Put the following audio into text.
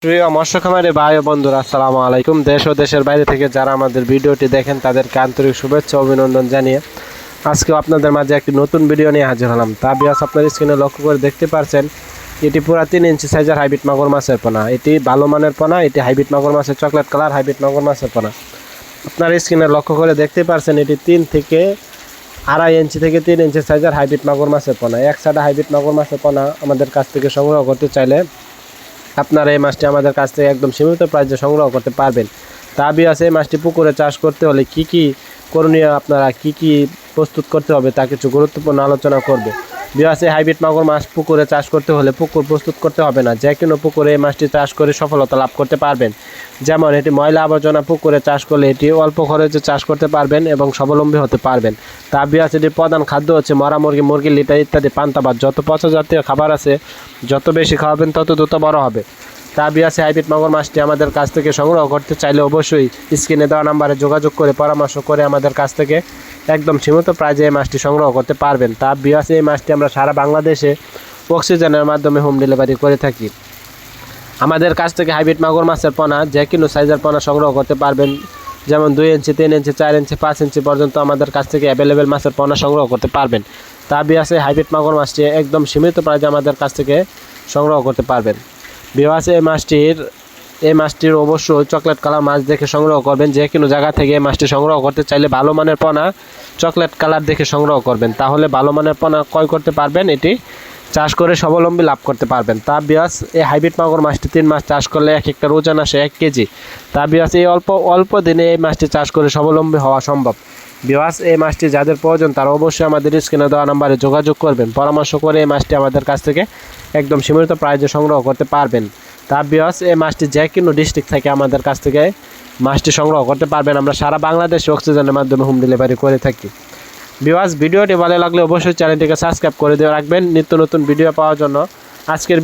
প্রিয় মৎস্য খামারি ভাই ও বন্ধুরা, আসসালামু আলাইকুম। দেশ ও দেশের বাইরে থেকে যারা আমাদের ভিডিওটি দেখেন তাদেরকে আন্তরিক শুভেচ্ছা ও অভিনন্দন জানিয়ে আজকেও আপনাদের মাঝে একটি নতুন ভিডিও নিয়ে হাজির হলাম। তা বিয়াস, আপনার স্ক্রিনে লক্ষ্য করে দেখতে পারছেন এটি পুরা 3 ইঞ্চি সাইজের হাইব্রিড মাগুর মাছের পোনা। এটি ভালো মানের পোনা। এটি হাইব্রিড মাগুর মাছের চকলেট কালার হাইব্রিড মাগুর মাছের পোনা। আপনার স্ক্রিনে লক্ষ্য করে দেখতে পারছেন এটি 3 থেকে 2.5 ইঞ্চি থেকে 3 ইঞ্চি সাইজের হাইব্রিড মাগুর মাছের পোনা। এক সাইডে হাইব্রিড মাগুর মাছের পোনা আমাদের কাছ থেকে সংগ্রহ করতে চাইলে আপনারা এই মাছটি আমাদের কাছ থেকে একদম সীমিত প্রাইসে সংগ্রহ করতে পারবেন। তা বিয়াস, এই মাছটি পুকুরে চাষ করতে হলে কি কি করণীয়, আপনারা কি কি প্রস্তুত করতে হবে তা কিছু গুরুত্বপূর্ণ আলোচনা করবে। বিয়াস, এই হাইব্রিড মাগুর মাছ পুকুরে চাষ করতে হলে পুকুর প্রস্তুত করতে হবে না, যে কোনো পুকুরে এই মাছটি চাষ করে সফলতা লাভ করতে পারবেন। যেমন এটি ময়লা আবর্জনা পুকুরে চাষ করলে এটি অল্প খরচে চাষ করতে পারবেন এবং স্বাবলম্বী হতে পারবেন। তা বিয়াস, এটির প্রধান খাদ্য হচ্ছে মরা মুরগি, মুরগির লিটার ইত্যাদি পান্তাবাদ। যত পচা জাতীয় খাবার আছে যত বেশি খাওয়াবেন তত দ্রুত বড় হবে। তা বিয়াস, হাইব্রিড মাগুর মাছটি আমাদের কাছ থেকে সংগ্রহ করতে চাইলে অবশ্যই স্ক্রিনে দেওয়া নাম্বারে যোগাযোগ করে পরামর্শ করে আমাদের কাছ থেকে একদম সীমিত প্রাইজে এই মাছটি সংগ্রহ করতে পারবেন। তা বিয়াস, এই মাছটি আমরা সারা বাংলাদেশে অক্সিজেনের মাধ্যমে হোম ডেলিভারি করে থাকি। আমাদের কাছ থেকে হাইব্রিড মাগুর মাছের পোনা যে কোনো সাইজের পোনা সংগ্রহ করতে পারবেন। যেমন 2 ইঞ্চি, 3 ইঞ্চি, 4 ইঞ্চি, 5 ইঞ্চি পর্যন্ত আমাদের কাছ থেকে অ্যাভেলেবেল মাছের পোনা সংগ্রহ করতে পারবেন। তা বিয়াস, এই হাইব্রিড মাগুর মাছটি একদম সীমিত প্রাইজে আমাদের কাছ থেকে সংগ্রহ করতে পারবেন। বিয়াস, এই মাছটির অবশ্যই চকলেট কালার মাছ দেখে সংগ্রহ করবেন। যে কোনো জায়গা থেকে এই মাছটি সংগ্রহ করতে চাইলে ভালো মানের পোনা চকলেট কালার দেখে সংগ্রহ করবেন, তাহলে ভালো মানের পোনা ক্রয় করতে পারবেন, এটি চাষ করে স্বাবলম্বী লাভ করতে পারবেন। তা বিয়াস, এই হাইব্রিড মাগুর মাছটি 3 মাস চাষ করলে এক একটার ওজন আসে 1 কেজি। তা বিয়াস, এই অল্প দিনে এই মাছটি চাষ করে স্বাবলম্বী হওয়া সম্ভব। বিয়াস, এই মাছটি যাদের প্রয়োজন তারা অবশ্যই আমাদের স্ক্রিনে দেওয়া নাম্বারে যোগাযোগ করবেন, পরামর্শ করে এই মাছটি আমাদের কাছ থেকে একদম সীমিত প্রাইজে সংগ্রহ করতে পারবেন। তা বিয়াস, এই মাছটি যে কোনো ডিস্ট্রিক্ট থেকে আমাদের কাছ থেকে মাছটি সংগ্রহ করতে পারবেন। আমরা সারা বাংলাদেশে অক্সিজেনের মাধ্যমে হোম ডেলিভারি করে থাকি। বিয়াস, ভিডিওটি ভালো লাগলে অবশ্যই চ্যানেলটিকে সাবস্ক্রাইব করে দিয়ে রাখবেন নিত্য নতুন ভিডিও পাওয়ার জন্য। আজকের